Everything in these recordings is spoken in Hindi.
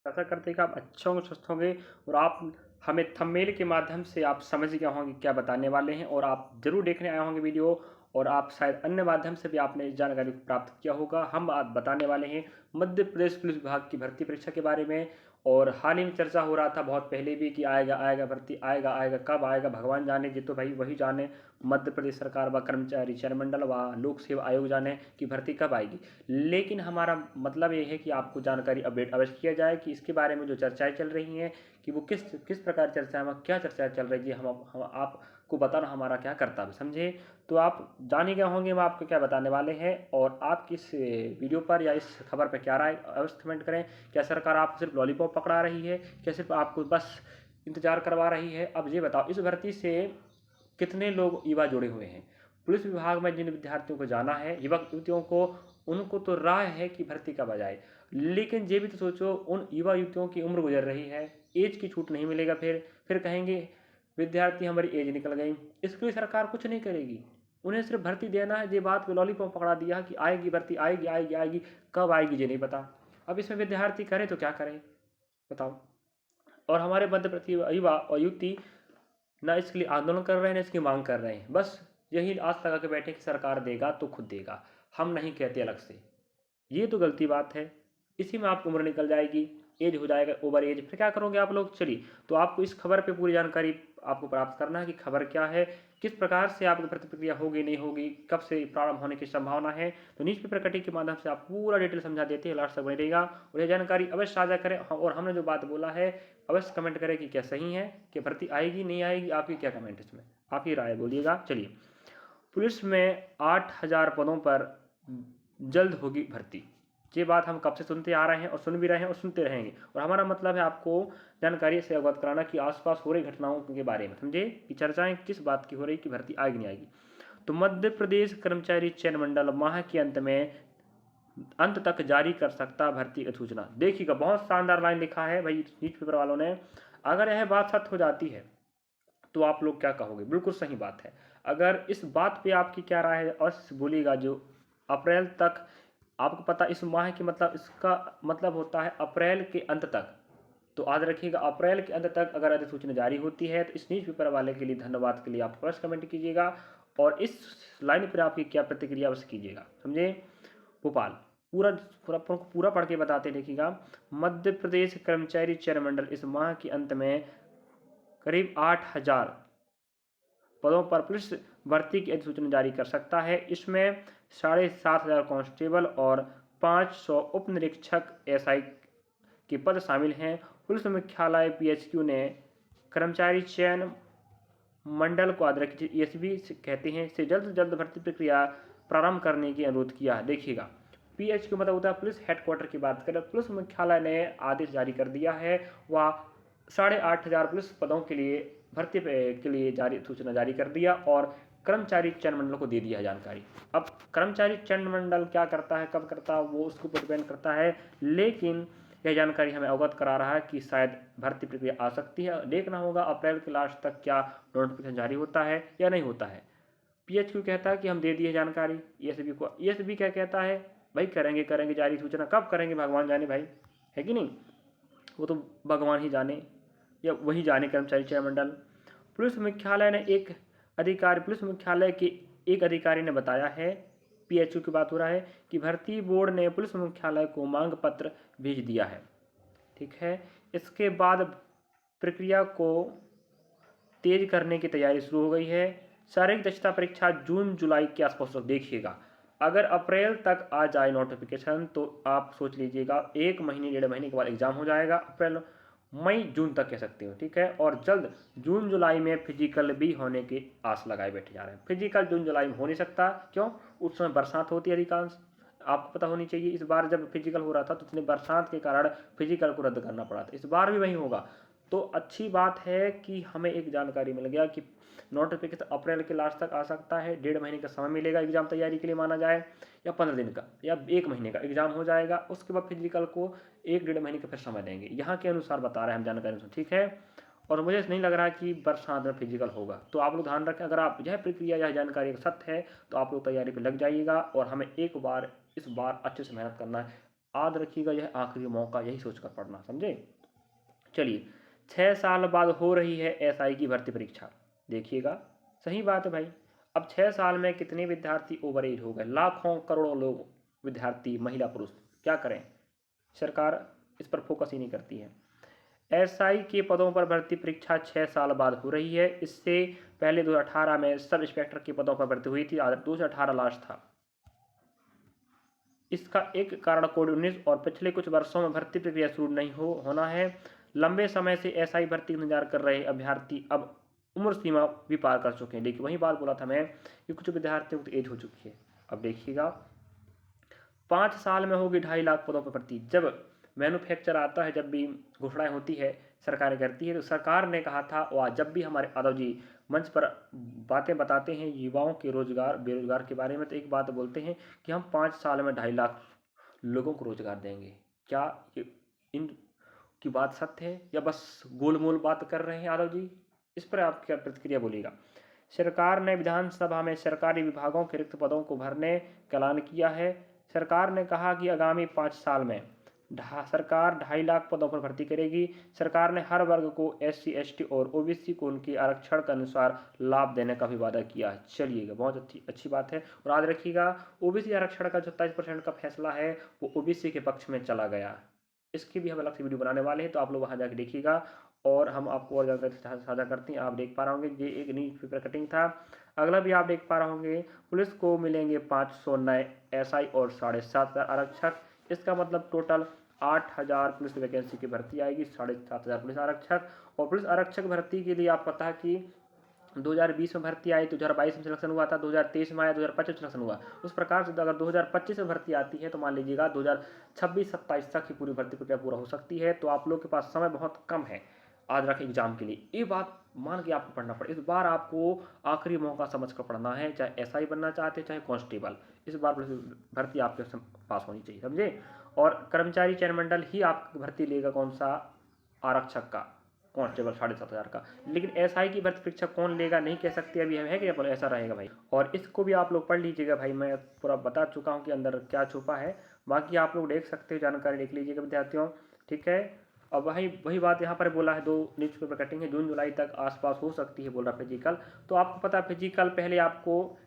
आशा करते हैं कि आप अच्छे होंगे, स्वस्थ होंगे और आप हमें थंबनेल के माध्यम से आप समझ गए होंगे क्या बताने वाले हैं और आप ज़रूर देखने आए होंगे वीडियो और आप शायद अन्य माध्यम से भी आपने इस जानकारी को प्राप्त किया होगा। हम आज बताने वाले हैं मध्य प्रदेश पुलिस विभाग की भर्ती परीक्षा के बारे में और हाल ही में चर्चा हो रहा था बहुत पहले भी कि आएगा आएगा भर्ती आएगा आएगा, कब आएगा भगवान जाने, ये तो भाई वही जाने, मध्य प्रदेश सरकार व कर्मचारी चयन मंडल व लोक सेवा आयोग जाने कि भर्ती कब आएगी। लेकिन हमारा मतलब ये है कि आपको जानकारी अपडेट अवश्य किया जाए कि इसके बारे में जो चर्चाएं चल रही हैं कि वो किस किस प्रकार चर्चा में क्या चर्चा चल रही है, हम आपको बताना हमारा क्या कर्तव्य समझे। तो आप जान ही गए होंगे हम आपको क्या बताने वाले हैं और आप किस वीडियो पर या इस खबर पर क्या राय अवश्य कमेंट करें। क्या सरकार आपको सिर्फ लॉलीपॉप पकड़ा रही है, क्या सिर्फ आपको बस इंतजार करवा रही है। अब ये बताओ इस भर्ती से कितने लोग युवा जुड़े हुए हैं। पुलिस विभाग में जिन विद्यार्थियों को जाना है, युवक युवतियों को, उनको तो राह है कि भर्ती कब आ जाए, लेकिन ये भी तो सोचो उन युवा युवतियों की उम्र गुजर रही है, एज की छूट नहीं मिलेगा। फिर कहेंगे विद्यार्थी हमारी एज निकल गई। इसके लिए सरकार कुछ नहीं करेगी, उन्हें सिर्फ भर्ती देना है। ये बात पे लॉलीपॉप पकड़ा दिया कि आएगी भर्ती, आएगी आएगी आएगी, कब आएगी ये नहीं पता। अब इसमें विद्यार्थी करें तो क्या करें बताओ। और हमारे मध्य प्रदेश युवा और युवती ना इसके लिए आंदोलन कर रहे हैं ना इसकी मांग कर रहे हैं, बस यही आस लगा के बैठे कि सरकार देगा तो खुद देगा, हम नहीं कहते अलग से। ये तो गलती बात है। इसी में आपकी उम्र निकल जाएगी, एज हो जाएगा ओवर एज, फिर क्या करोगे आप लोग। चलिए, तो आपको इस खबर पे पूरी जानकारी आपको प्राप्त करना है कि खबर क्या है, किस प्रकार से आपकी प्रतिक्रिया होगी नहीं होगी, कब से प्रारंभ होने की संभावना है। तो न्यूज पेपर कटिंग के माध्यम से आप पूरा डिटेल समझा देते हैं, लास्ट तक बने रहेगा और यह जानकारी अवश्य साझा करें। और हमने जो बात बोला है अवश्य कमेंट करें कि क्या सही है, कि भर्ती आएगी नहीं आएगी, आपकी क्या कमेंट इसमें, आपकी राय बोलिएगा। चलिए, पुलिस में 8,000 पदों पर जल्द होगी भर्ती। ये बात हम कब से सुनते आ रहे हैं और सुन भी रहे हैं और सुनते रहेंगे, और हमारा मतलब है आपको जानकारी से अवगत कराना कि आसपास हो रही घटनाओं के बारे में समझे कि चर्चाएं किस बात की हो रही कि भर्ती आएगी नहीं आएगी। तो मध्य प्रदेश कर्मचारी चयन मंडल माह के अंत तक जारी कर सकता भर्ती अधिसूचना। देखिएगा बहुत शानदार लाइन लिखा है भाई न्यूज पेपर वालों ने। अगर यह बात सत्य हो जाती है तो आप लोग क्या कहोगे, बिल्कुल सही बात है। अगर इस बात पे आपकी क्या राय है अवश्य बोलिएगा। जो अप्रैल तक, आपको पता इस माह की मतलब इसका मतलब होता है अप्रैल के अंत तक। तो याद रखिएगा अप्रैल के अंत तक अगर अधिसूचना जारी होती है तो इस न्यूज पेपर वाले के लिए धन्यवाद के लिए आप फर्स्ट कमेंट कीजिएगा और इस लाइन पर आपकी क्या प्रतिक्रिया अवश्य कीजिएगा समझे। भोपाल, पूरा पूरा पूरा पढ़ के बताते देखिएगा। मध्य प्रदेश कर्मचारी चयन मंडल इस माह के अंत में करीब 8,000 पदों पर पुलिस भर्ती की अधिसूचना जारी कर सकता है। इसमें 7,500 कांस्टेबल और 500 उप निरीक्षक एसआई के पद शामिल हैं। पुलिस मुख्यालय पीएचक्यू ने कर्मचारी चयन मंडल को आदर ईएसबी कहते हैं से जल्द से जल्द भर्ती प्रक्रिया प्रारंभ करने की अनुरोध किया है। देखिएगा पीएचक्यू मतलब होता है पुलिस हेडक्वार्टर की बात करें, पुलिस मुख्यालय ने आदेश जारी कर दिया है। वह 8,500 पुलिस पदों के लिए भर्ती के लिए सूचना जारी कर दिया और कर्मचारी चयन मंडल को दे दिया है जानकारी। अब कर्मचारी चयन मंडल क्या करता है कब करता है वो उसको डिपेंड करता है, लेकिन यह जानकारी हमें अवगत करा रहा है कि शायद भर्ती प्रक्रिया आ सकती है। देखना होगा अप्रैल के लास्ट तक क्या नोटिफिकेशन जारी होता है या नहीं होता है। पीएचक्यू कहता है कि हम दे दिए जानकारी ईएसबी को, ईएसबी क्या कहता है भाई करेंगे करेंगे जारी, सूचना कब करेंगे भगवान जाने भाई, है कि नहीं, वो तो भगवान ही जाने या वही जाने कर्मचारी चयन मंडल। पुलिस मुख्यालय ने पुलिस मुख्यालय के एक अधिकारी ने बताया है, पीएचयू की बात हो रहा है, कि भर्ती बोर्ड ने पुलिस मुख्यालय को मांग पत्र भेज दिया है। ठीक है, इसके बाद प्रक्रिया को तेज करने की तैयारी शुरू हो गई है। शारीरिक दक्षता परीक्षा जून जुलाई के आसपास देखिएगा। अगर अप्रैल तक आ जाए नोटिफिकेशन तो आप सोच लीजिएगा 1 महीने 1.5 महीने के बाद एग्जाम हो जाएगा। अप्रैल मई जून तक कह सकते हो, ठीक है। और जल्द जून जुलाई में फिजिकल भी होने की आस लगाए बैठे जा रहे हैं। फिजिकल जून जुलाई में हो नहीं सकता, क्यों, उस समय बरसात होती है अधिकांश, आपको पता होनी चाहिए। इस बार जब फिजिकल हो रहा था तो इतनी बरसात के कारण फिजिकल को रद्द करना पड़ा था, इस बार भी वही होगा। तो अच्छी बात है कि हमें एक जानकारी मिल गया कि नोटिफिकेशन अप्रैल के लास्ट तक आ सकता है। 1.5 महीने का समय मिलेगा एग्जाम तैयारी के लिए माना जाए, या 15 दिन का या 1 महीने का एग्जाम हो जाएगा। उसके बाद फिजिकल को 1-1.5 महीने का फिर समय देंगे, यहाँ के अनुसार बता रहे हैं हम जानकारी अनुसार, ठीक है। और मुझे नहीं लग रहा कि बरसात में फिजिकल होगा, तो आप लोग ध्यान रखें। अगर आप यह प्रक्रिया यह जानकारी सत्य है तो आप लोग तैयारी पर लग जाइएगा और हमें एक बार इस बार अच्छे से मेहनत करना है। याद रखिएगा, यह आखिरी मौका, यही सोचकर पढ़ना, समझे। चलिए, 6 साल बाद हो रही है एसआई की भर्ती परीक्षा। देखिएगा, सही बात है भाई। अब 6 साल में कितने विद्यार्थी ओवर एज हो गए, लाखों करोड़ों लोग विद्यार्थी, महिला पुरुष, क्या करें, सरकार इस पर फोकस ही नहीं करती है। एसआई के पदों पर भर्ती परीक्षा 6 साल बाद हो रही है। इससे पहले 2018 में सब इंस्पेक्टर के पदों पर भर्ती हुई थी, 2018 लास्ट था। इसका एक कारण कोविड-19 और पिछले कुछ वर्षों में भर्ती प्रक्रिया शुरू नहीं होना है। लंबे समय से एसआई भर्ती का इंतजार कर रहे अभ्यर्थी अब उम्र सीमा भी पार कर चुके हैं। देखिए, वही बात बोला था मैं कि कुछ विद्यार्थियों की एज हो चुकी है। अब देखिएगा, 5 साल में होगी 2.5 लाख पदों पर भर्ती। जब मैन्युफैक्चर आता है, जब भी घोषणाएं होती है, सरकारें करती है, तो सरकार ने कहा था, और जब भी हमारे यादव जी मंच पर बातें बताते हैं युवाओं के रोजगार बेरोजगार के बारे में, तो एक बात बोलते हैं कि हम 5 साल में 2.5 लाख लोगों को रोजगार देंगे। क्या इन की बात सत्य है या बस गोलमोल बात कर रहे हैं यादव जी? इस पर आप क्या प्रतिक्रिया बोलिएगा। सरकार ने विधानसभा में सरकारी विभागों के रिक्त पदों को भरने का ऐलान किया है। सरकार ने कहा कि आगामी 5 साल में सरकार 2.5 लाख पदों पर भर्ती करेगी। सरकार ने हर वर्ग को SC ST और OBC को उनके आरक्षण के अनुसार लाभ देने का भी वादा किया है। चलिएगा, बहुत अच्छी बात है। और याद रखिएगा, OBC आरक्षण का जो 27% का फैसला है वो OBC के पक्ष में चला गया। इसकी भी हम अलग से वीडियो बनाने वाले हैं, तो आप लोग वहाँ जाकर देखिएगा और हम आपको और जानकारी साझा करते हैं। आप देख पा रहे होंगे, ये एक न्यूज पेपर कटिंग था। अगला भी आप देख पा रहे होंगे, पुलिस को मिलेंगे 500 नए SI और 7,500 आरक्षक। इसका मतलब टोटल 8,000 पुलिस वैकेंसी की भर्ती आएगी, 7,500 पुलिस आरक्षक। और पुलिस आरक्षक भर्ती के लिए आप पता है कि 2020 में भर्ती आई, 2022 में सिलेक्शन हुआ था, 2023 में आया, 2025 में सिलेक्शन हुआ। उस प्रकार से अगर 2025 में भर्ती आती है तो मान लीजिएगा 2026-27 तक ही पूरी भर्ती प्रक्रिया पूरा हो सकती है। तो आप लोग के पास समय बहुत कम है आज रखें एग्जाम के लिए। ये बात मान के आपको पढ़ना पड़े। इस बार आपको आखिरी मौका समझ कर पढ़ना है, चाहे SI बनना चाहते हैं चाहे कांस्टेबल, इस बार भर्ती आपके पास होनी चाहिए, समझे। और कर्मचारी चयन मंडल ही आपकी भर्ती लेगा, कौन सा, आरक्षक का, कांस्टेबल 7,500 का। लेकिन SI की भर्ती परीक्षा कौन लेगा नहीं कह सकते अभी हम, है कि अपन, ऐसा रहेगा भाई। और इसको भी आप लोग पढ़ लीजिएगा भाई, मैं पूरा बता चुका हूँ कि अंदर क्या छुपा है। बाकी आप लोग देख सकते हो, जानकारी लिख लीजिएगा विद्यार्थियों, ठीक है। अब वही बात यहाँ पर बोला है, 2 न्यूज़पेपर कटिंग है, जून जुलाई तक आसपास हो सकती है बोल रहा फिजिकल। तो आपको पता है फिजिकल पहले आपको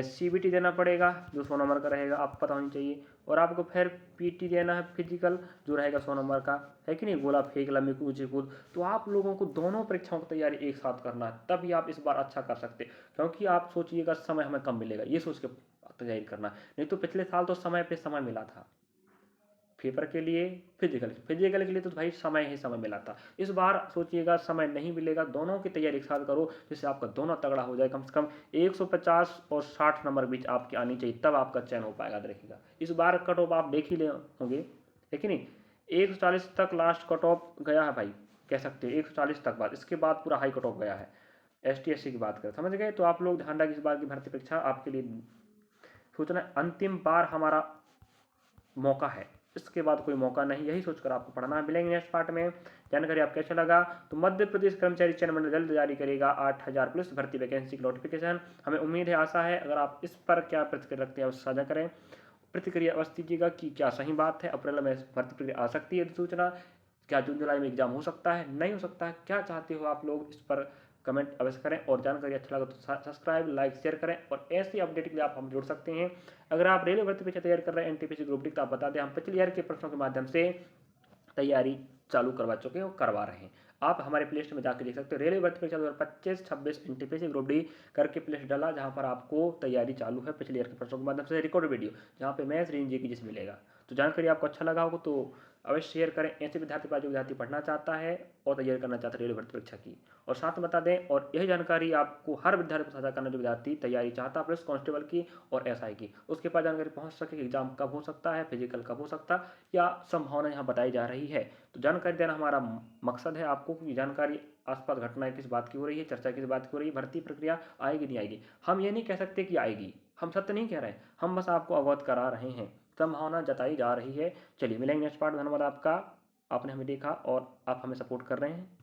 CBT देना पड़ेगा जो 100 नंबर का रहेगा, आपको पता होनी चाहिए। और आपको फिर PT देना है फिजिकल, जो रहेगा 100 नंबर का, है कि नहीं, गोला फेंक, लंबी कूद, ऊंची कूद। तो आप लोगों को दोनों परीक्षाओं की तैयारी एक साथ करना है, तभी आप इस बार अच्छा कर सकते। क्योंकि आप सोचिएगा समय हमें कम मिलेगा, ये सोच के तैयारी करना। नहीं तो पिछले साल तो समय पे समय मिला था पेपर के लिए, फिजिकल के लिए तो भाई समय ही समय मिला था। इस बार सोचिएगा समय नहीं मिलेगा, दोनों की तैयारी एक साथ करो, जिससे आपका दोनों तगड़ा हो जाए। कम से कम 150 और 60 नंबर बीच आपके आनी चाहिए, तब आपका चयन हो पाएगा। देखिएगा, इस बार कट ऑफ आप देख ही ले होंगे, है कि नहीं, 140 तक लास्ट कट ऑफ गया है भाई, कह सकते हैं 140 तक बात, इसके बाद पूरा हाई कट ऑफ गया है। ST SC की बात करें, समझ गए। तो आप लोग ध्यान रखिए, इस बार की भर्ती परीक्षा आपके लिए सोचना अंतिम बार हमारा मौका है, इसके बाद कोई मौका नहीं, यही सोचकर आपको पढ़ना है। मिलेंगे नेक्स्ट पार्ट में। जानकारी आपको कैसा लगा? तो मध्य प्रदेश कर्मचारी चयन मंडल जल्द जारी करेगा 8,000 पुलिस भर्ती वैकेंसी की नोटिफिकेशन। हमें उम्मीद है, आशा है, अगर आप इस पर क्या प्रतिक्रिया रखते हैं साझा करें, प्रतिक्रिया अवश्य दीजिएगा कि क्या सही बात है, अप्रैल में भर्ती प्रक्रिया आ सकती है सूचना, क्या जून जुलाई में एग्जाम हो सकता है, नहीं हो सकता है, क्या चाहते हो आप लोग, इस पर कमेंट अवश्य करें। और जानकारी अच्छा लगा तो सब्सक्राइब लाइक शेयर करें, और ऐसी अपडेट के लिए आप हम जुड़ सकते हैं। अगर आप रेलवे भर्ती परीक्षा तैयारी कर रहे हैं, NTPC ग्रुप डी, तो आप बता दें हम पिछले ईयर के प्रश्नों के माध्यम से तैयारी चालू करवा चुके हैं और करवा रहे हैं। आप हमारे प्ले स्टोर में जाकर देख सकते हो, रेलवे भर्ती परीक्षा 2025-26 NTPC ग्रुप डी करके प्ले डाला, जहाँ पर आपको तैयारी चालू है पिछले ईयर के प्रश्नों के माध्यम से, रिकॉर्ड वीडियो, जहाँ पे मैथ्स रीजनिंग जीके जिस मिलेगा। तो जानकारी आपको अच्छा लगा होगा तो अवश्य शेयर करें ऐसे विद्यार्थी पास जो विद्यार्थी पढ़ना चाहता है और तैयारी करना चाहता है रेलवे भर्ती परीक्षा की। और साथ में बता दें, और यही जानकारी आपको हर विद्यार्थी को साझा करना जो विद्यार्थी तैयारी चाहता है पुलिस कांस्टेबल की और SI की, उसके पास जानकारी पहुंच सके कि एग्जाम कब हो सकता है, फिजिकल कब हो सकता है, या संभावना यहाँ बताई जा रही है। तो जानकारी देना हमारा मकसद है आपको, कि जानकारी आसपास घटनाएं किस बात की हो रही है, चर्चा किस बात की हो रही है, भर्ती प्रक्रिया आएगी नहीं आएगी, हम ये नहीं कह सकते कि आएगी, हम सत्य नहीं कह रहे हैं, हम बस आपको अवगत करा रहे हैं, संभावना जताई जा रही है। चलिए मिलेंगे नेक्स्ट पार्ट। धन्यवाद आपका, आपने हमें देखा और आप हमें सपोर्ट कर रहे हैं।